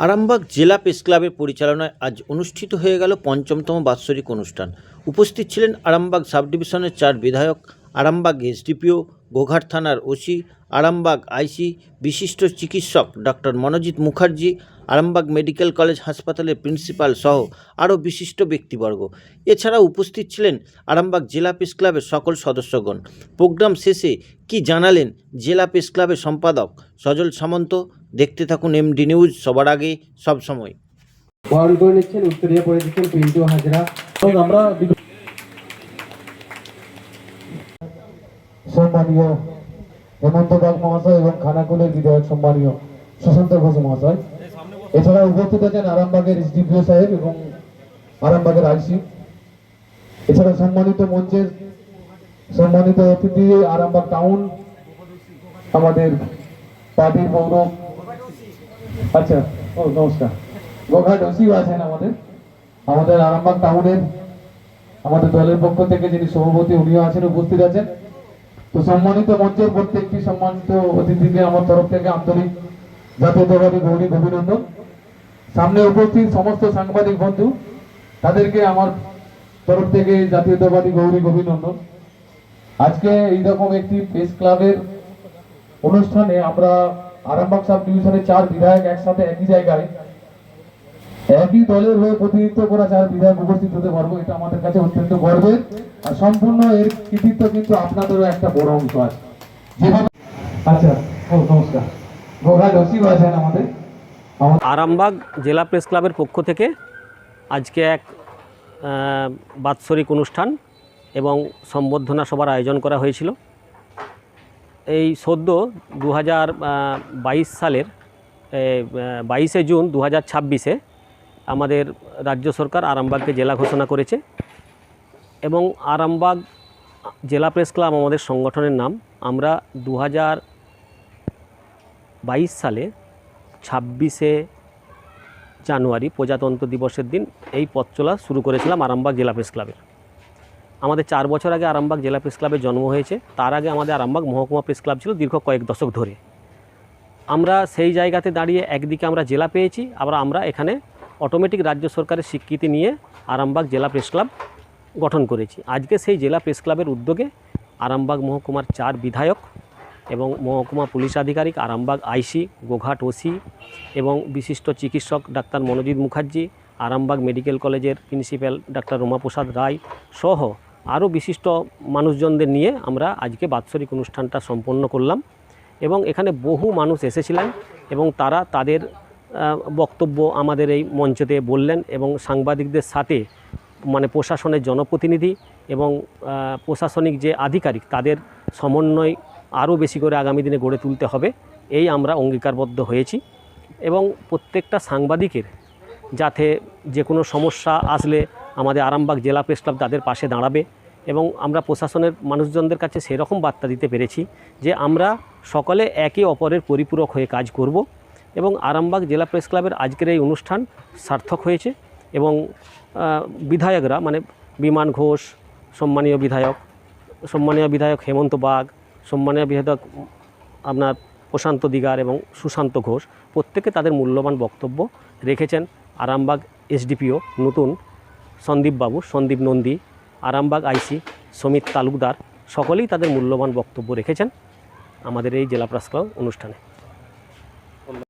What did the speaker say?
আরামবাগ জেলা প্রেস ক্লাবের পরিচালনায় আজ অনুষ্ঠিত হয়ে গেল পঞ্চমতম বাৎসরিক অনুষ্ঠান। উপস্থিত ছিলেন আরামবাগ সাব ডিভিশনের 4 বিধায়ক, আরামবাগ এসডিপিও, গোঘাট থানার ওসি, আরামবাগ আইসি, বিশিষ্ট চিকিৎসক doctor Manojit Mukherjee, Arambagh medical college হাসপাতালের প্রিন্সিপাল সহ আরও বিশিষ্ট ব্যক্তিবর্গ। এছাড়াও উপস্থিত ছিলেন আরামবাগ জেলা প্রেস ক্লাবের সকল সদস্যগণ। প্রোগ্রাম শেষে কি জানালেন জেলা প্রেস ক্লাবের সম্পাদক সজল সামন্ত? দেখতে থাকুন এমডি নিউজ, সবার আগে সব সময়। বরণ করে নিচ্ছেন, উত্তরীয় পরে দিচ্ছেন পিন্টু হাজরা। আমরা সম্মানীয় হেমন্ত বাগ মহাশয় এবং খানাকুলের বিধায়ক সম্মানীয় সুশান্ত ঘোষ মহাশয়, এছাড়া উপস্থিত আছেন আরামবাগের এসডিপিও সাহেব এবং আরামবাগের আইসি, এছাড়া সম্মানিত মঞ্চের সম্মানিত অতিথি আরামবাগ টাউন আমাদের পার্টির পৌর নমস্কার গোঘাট ওসিও আছেন আমাদের আরামবাগ টাউনের আমাদের দলের পক্ষ থেকে যিনি সভাপতি উনিও আছেন, উপস্থিত আছেন। তো সম্মানিত মঞ্চের প্রত্যেকটি সম্মানিত অতিথিকে আমার তরফ থেকে আন্তরিক জাতীয়তাবাদী গৌরী অভিনন্দন। সামনে উপস্থিত সমস্ত সাংবাদিক বন্ধু, তাদেরকে আমার তরফ থেকে জাতীয়তাবাদী গৌরী অভিনন্দন। আজকে এইরকম একটি প্রেস ক্লাবের অনুষ্ঠানে আমরা আরামবাগ সাব ডিভিশনের 4 বিধায়ক একসাথে একই জায়গায় একই দলের হয়ে প্রতিনিধিত্ব করা 4 বিধায়ক উপস্থিত হতে পারবো, এটা আমাদের কাছে অত্যন্ত গর্বের। আর সম্পূর্ণ এর কৃতিত্ব কিন্তু আপনাদেরও একটা বড় অংশ আছে। যেভাবে নমস্কার গোঘাট ওসি আছেন আমাদের। আরামবাগ জেলা প্রেস ক্লাবের পক্ষ থেকে আজকে এক বাৎসরিক অনুষ্ঠান এবং সম্বর্ধনা সভার আয়োজন করা হয়েছিল। এই সদ্য 2022 সালের 22শে জুন 2026-এ আমাদের রাজ্য সরকার আরামবাগকে জেলা ঘোষণা করেছে এবং আরামবাগ জেলা প্রেস ক্লাব আমাদের সংগঠনের নাম। আমরা 2022 সালে 26শে জানুয়ারি প্রজাতন্ত্র দিবসের দিন এই পথ চলা শুরু করেছিলাম আরামবাগ জেলা প্রেস ক্লাবের। আমাদের 4 বছর আগে আরামবাগ জেলা প্রেস ক্লাবের জন্ম হয়েছে। তার আগে আমাদের আরামবাগ মহকুমা প্রেস ক্লাব ছিল দীর্ঘ কয়েক দশক ধরে। আমরা সেই জায়গাতে দাঁড়িয়ে একদিকে আমরা জেলা পেয়েছি, আবার আমরা এখানে অটোমেটিক রাজ্য সরকারের স্বীকৃতি নিয়ে আরামবাগ জেলা প্রেস ক্লাব গঠন করেছি। আজকে সেই জেলা প্রেস ক্লাবের উদ্যোগে আরামবাগ মহকুমার 4 বিধায়ক এবং মহকুমা পুলিশ আধিকারিক, আরামবাগ আইসি, গোঘাট ওসি এবং বিশিষ্ট চিকিৎসক ডাক্তার মনোজিৎ মুখার্জি, আরামবাগ মেডিকেল কলেজের প্রিন্সিপাল ডাক্তার রমাপ্রসাদ রায় সহ আরও বিশিষ্ট মানুষজনদের নিয়ে আমরা আজকে বাৎসরিক অনুষ্ঠানটা সম্পন্ন করলাম। এবং এখানে বহু মানুষ এসেছিলেন এবং তারা তাদের বক্তব্য আমাদের এই মঞ্চতে বললেন এবং সাংবাদিকদের সাথে প্রশাসনের জনপ্রতিনিধি এবং প্রশাসনিক যে আধিকারিক তাদের সমন্বয় আরও বেশি করে আগামী দিনে গড়ে তুলতে হবে, এই আমরা অঙ্গীকারবদ্ধ হয়েছি। এবং প্রত্যেকটা সাংবাদিকের যাতে যে কোনো সমস্যা আসলে আমাদের আরামবাগ জেলা প্রেস ক্লাব তাদের পাশে দাঁড়াবে এবং আমরা প্রশাসনের মানুষজনদের কাছে সেরকম বার্তা দিতে পেরেছি যে আমরা সকলে একে অপরের পরিপূরক হয়ে কাজ করব। এবং আরামবাগ জেলা প্রেস ক্লাবের আজকের এই অনুষ্ঠান সার্থক হয়েছে এবং বিধায়করা বিমান ঘোষ সম্মানীয় বিধায়ক হেমন্ত বাগ, সম্মানীয় বিধায়ক আপনার প্রশান্ত দিগার এবং সুশান্ত ঘোষ প্রত্যেকে তাদের মূল্যবান বক্তব্য রেখেছেন। আরামবাগ এসডিপিও নতুন সন্দীপ নন্দী, আরামবাগ আইসি সমিত তালুকদার সকলেই তাদের মূল্যবান বক্তব্য রেখেছেন আমাদের এই জেলা প্রেস ক্লাব অনুষ্ঠানে।